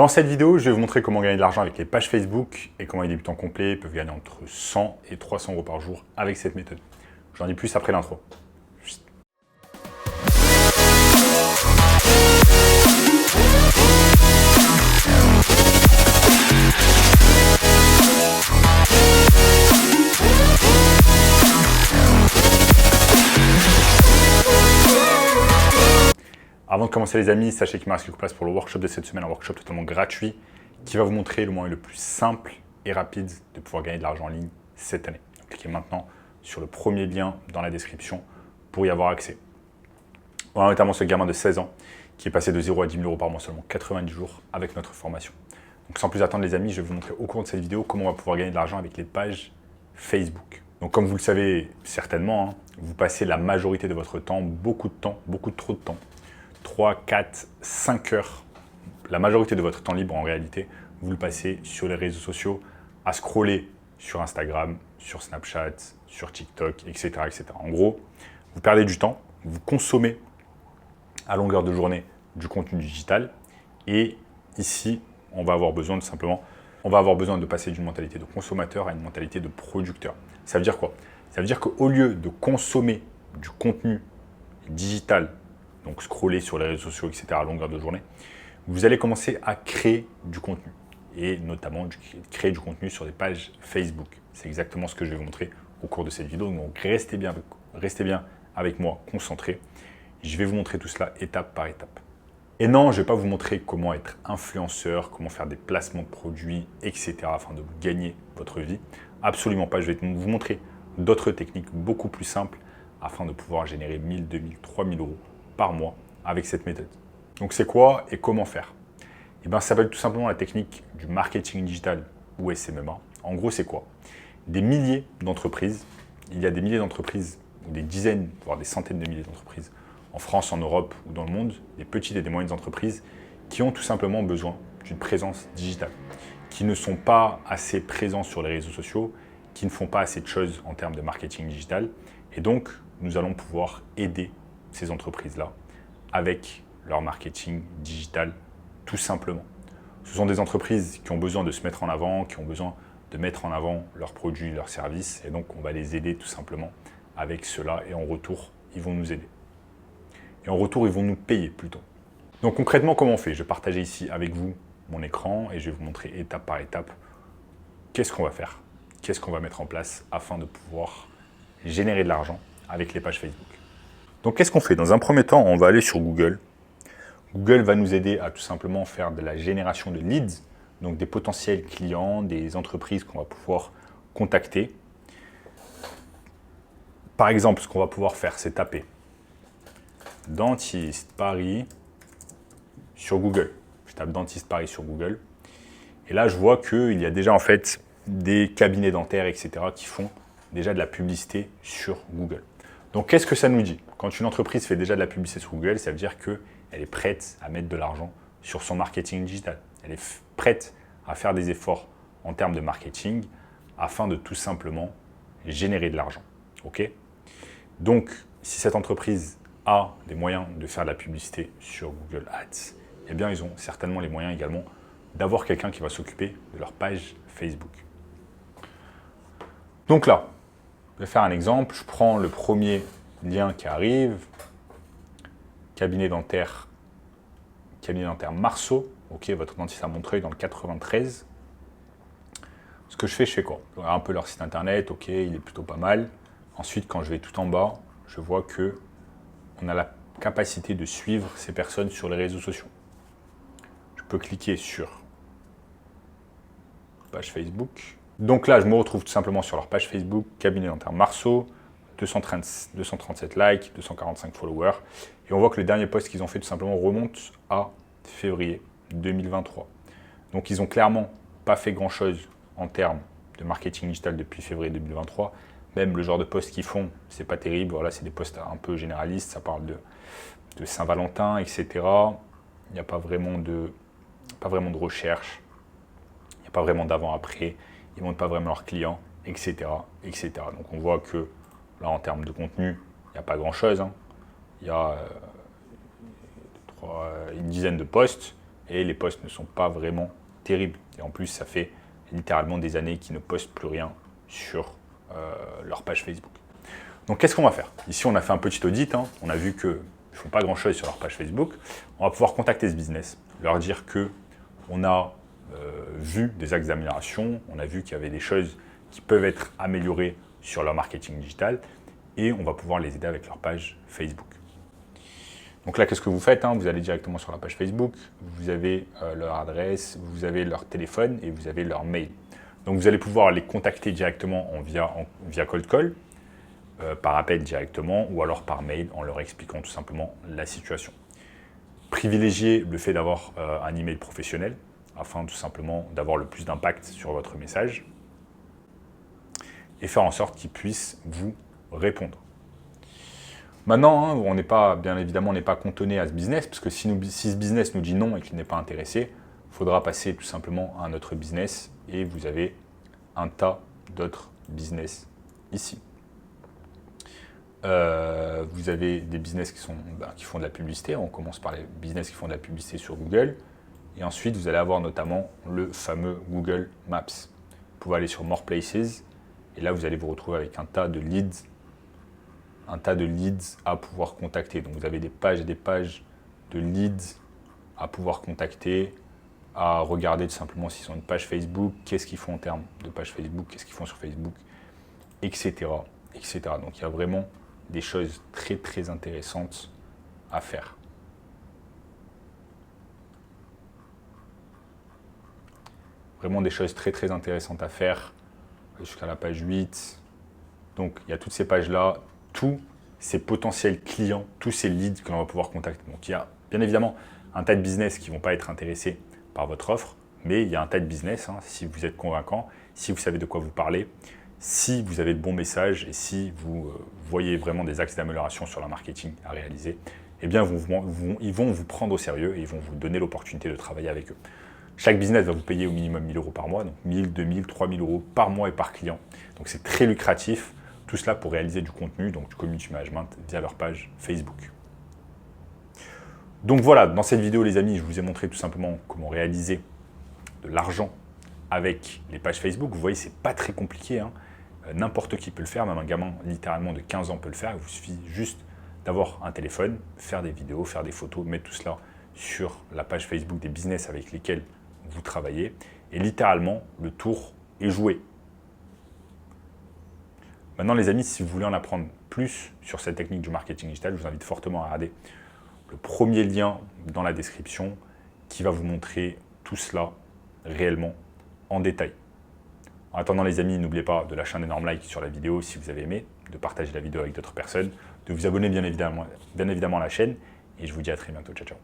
Dans cette vidéo, je vais vous montrer comment gagner de l'argent avec les pages Facebook et comment les débutants complets peuvent gagner entre 100 et 300 euros par jour avec cette méthode. J'en dis plus après l'intro. Avant de commencer les amis, sachez qu'il me reste quelques places pour le workshop de cette semaine, un workshop totalement gratuit qui va vous montrer le moyen le plus simple et rapide de pouvoir gagner de l'argent en ligne cette année. Donc, cliquez maintenant sur le premier lien dans la description pour y avoir accès. On a notamment ce gamin de 16 ans qui est passé de 0 à 10 000 euros par mois seulement 90 jours avec notre formation. Donc sans plus attendre les amis, je vais vous montrer au cours de cette vidéo comment on va pouvoir gagner de l'argent avec les pages Facebook. Donc comme vous le savez certainement, vous passez la majorité de votre temps, beaucoup trop de temps, 3, 4, 5 heures, la majorité de votre temps libre en réalité, vous le passez sur les réseaux sociaux, à scroller sur Instagram, sur Snapchat, sur TikTok, etc., etc. En gros, vous perdez du temps, vous consommez à longueur de journée du contenu digital et ici, on va avoir besoin de passer d'une mentalité de consommateur à une mentalité de producteur. Ça veut dire quoi? Ça veut dire qu'au lieu de consommer du contenu digital, donc scroller sur les réseaux sociaux, etc. à longueur de journée, vous allez commencer à créer du contenu et notamment créer du contenu sur des pages Facebook. C'est exactement ce que je vais vous montrer au cours de cette vidéo. Donc restez bien avec moi, concentrés. Je vais vous montrer tout cela étape par étape. Et non, je ne vais pas vous montrer comment être influenceur, comment faire des placements de produits, etc. afin de gagner votre vie. Absolument pas. Je vais vous montrer d'autres techniques beaucoup plus simples afin de pouvoir générer 1000, 2000, 3000 euros par mois avec cette méthode. Donc c'est quoi et comment faire? Eh bien, ça s'appelle tout simplement la technique du marketing digital ou SMMA. En gros, c'est quoi? Des milliers d'entreprises, il y a des milliers d'entreprises, ou des dizaines, voire des centaines de milliers d'entreprises en France, en Europe ou dans le monde, des petites et des moyennes entreprises qui ont tout simplement besoin d'une présence digitale, qui ne sont pas assez présents sur les réseaux sociaux, qui ne font pas assez de choses en termes de marketing digital. Et donc, nous allons pouvoir aider ces entreprises-là avec leur marketing digital tout simplement. Ce sont des entreprises qui ont besoin de se mettre en avant, qui ont besoin de mettre en avant leurs produits, leurs services et donc on va les aider tout simplement avec cela et en retour, ils vont nous aider. Et en retour, ils vont nous payer plutôt. Donc concrètement, comment on fait? Je vais partager ici avec vous mon écran et je vais vous montrer étape par étape qu'est-ce qu'on va faire, qu'est-ce qu'on va mettre en place afin de pouvoir générer de l'argent avec les pages Facebook. Donc, qu'est-ce qu'on fait? Dans un premier temps, on va aller sur Google. Google va nous aider à tout simplement faire de la génération de leads, donc des potentiels clients, des entreprises qu'on va pouvoir contacter. Par exemple, ce qu'on va pouvoir faire, c'est taper Dentiste Paris sur Google. Je tape Dentiste Paris sur Google. Et là, je vois qu'il y a déjà en fait des cabinets dentaires, etc. qui font déjà de la publicité sur Google. Donc, qu'est-ce que ça nous dit? Quand une entreprise fait déjà de la publicité sur Google, ça veut dire qu'elle est prête à mettre de l'argent sur son marketing digital. Elle est prête à faire des efforts en termes de marketing afin de tout simplement générer de l'argent. Okay? Donc, si cette entreprise a les moyens de faire de la publicité sur Google Ads, eh bien, ils ont certainement les moyens également d'avoir quelqu'un qui va s'occuper de leur page Facebook. Donc là, je vais faire un exemple. Je prends le premier lien qui arrive. Cabinet dentaire Marceau. Ok, votre dentiste à Montreuil dans le 93. Ce que je fais quoi? Je regarde un peu leur site internet. Ok, il est plutôt pas mal. Ensuite, quand je vais tout en bas, je vois que on a la capacité de suivre ces personnes sur les réseaux sociaux. Je peux cliquer sur page Facebook. Donc là, je me retrouve tout simplement sur leur page Facebook, cabinet dentaire Marceau, 237 likes, 245 followers. Et on voit que les derniers posts qu'ils ont fait tout simplement remontent à février 2023. Donc ils n'ont clairement pas fait grand-chose en termes de marketing digital depuis février 2023. Même le genre de posts qu'ils font, c'est pas terrible. Voilà, c'est des posts un peu généralistes. Ça parle de Saint-Valentin, etc. Il n'y a pas vraiment de recherche. Il n'y a pas vraiment d'avant-après. Ils ne montrent pas vraiment leurs clients, etc., etc. Donc on voit que là, en termes de contenu, il n'y a pas grand-chose. Il y a une dizaine de posts et les posts ne sont pas vraiment terribles. Et en plus, ça fait littéralement des années qu'ils ne postent plus rien sur leur page Facebook. Donc, qu'est-ce qu'on va faire? Ici, on a fait un petit audit. On a vu qu'ils ne font pas grand-chose sur leur page Facebook. On va pouvoir contacter ce business, leur dire qu'on a vu des axes d'amélioration, on a vu qu'il y avait des choses qui peuvent être améliorées sur leur marketing digital et on va pouvoir les aider avec leur page Facebook. Donc là, qu'est-ce que vous faites? Vous allez directement sur la page Facebook, vous avez leur adresse, vous avez leur téléphone et vous avez leur mail. Donc vous allez pouvoir les contacter directement via cold call, par appel directement ou alors par mail en leur expliquant tout simplement la situation. Privilégiez le fait d'avoir un email professionnel afin tout simplement d'avoir le plus d'impact sur votre message et faire en sorte qu'ils puissent vous répondre. Maintenant, on n'est pas, bien évidemment, on n'est pas cantonné à ce business, parce que si ce business nous dit non et qu'il n'est pas intéressé, il faudra passer tout simplement à un autre business et vous avez un tas d'autres business ici. Vous avez des business qui font de la publicité. On commence par les business qui font de la publicité sur Google. Et ensuite, vous allez avoir notamment le fameux Google Maps. Vous pouvez aller sur More Places. Et là, vous allez vous retrouver avec un tas de leads à pouvoir contacter. Donc, vous avez des pages et des pages de leads à pouvoir contacter, à regarder tout simplement s'ils ont une page Facebook, qu'est-ce qu'ils font en termes de page Facebook, qu'est-ce qu'ils font sur Facebook, etc., etc. Donc, il y a vraiment des choses très, très intéressantes à faire. Vraiment des choses très, très intéressantes à faire jusqu'à la page 8. Donc, il y a toutes ces pages-là, tous ces potentiels clients, tous ces leads que l'on va pouvoir contacter. Donc, il y a bien évidemment un tas de business qui ne vont pas être intéressés par votre offre, mais il y a un tas de business, si vous êtes convaincant, si vous savez de quoi vous parlez, si vous avez de bons messages et si vous voyez vraiment des axes d'amélioration sur le marketing à réaliser, eh bien, ils vont vous prendre au sérieux et ils vont vous donner l'opportunité de travailler avec eux. Chaque business va vous payer au minimum 1 000 € par mois, donc 1 000, 2 000, 3 000 € par mois et par client. Donc c'est très lucratif, tout cela pour réaliser du contenu, donc du community management via leur page Facebook. Donc voilà, dans cette vidéo les amis, je vous ai montré tout simplement comment réaliser de l'argent avec les pages Facebook. Vous voyez, c'est pas très compliqué, n'importe qui peut le faire, même un gamin littéralement de 15 ans peut le faire. Il vous suffit juste d'avoir un téléphone, faire des vidéos, faire des photos, mettre tout cela sur la page Facebook des business avec lesquels vous travaillez. Et littéralement, le tour est joué. Maintenant les amis, si vous voulez en apprendre plus sur cette technique du marketing digital, je vous invite fortement à regarder le premier lien dans la description qui va vous montrer tout cela réellement en détail. En attendant les amis, n'oubliez pas de lâcher un énorme like sur la vidéo si vous avez aimé, de partager la vidéo avec d'autres personnes, de vous abonner bien évidemment à la chaîne et je vous dis à très bientôt. Ciao, ciao.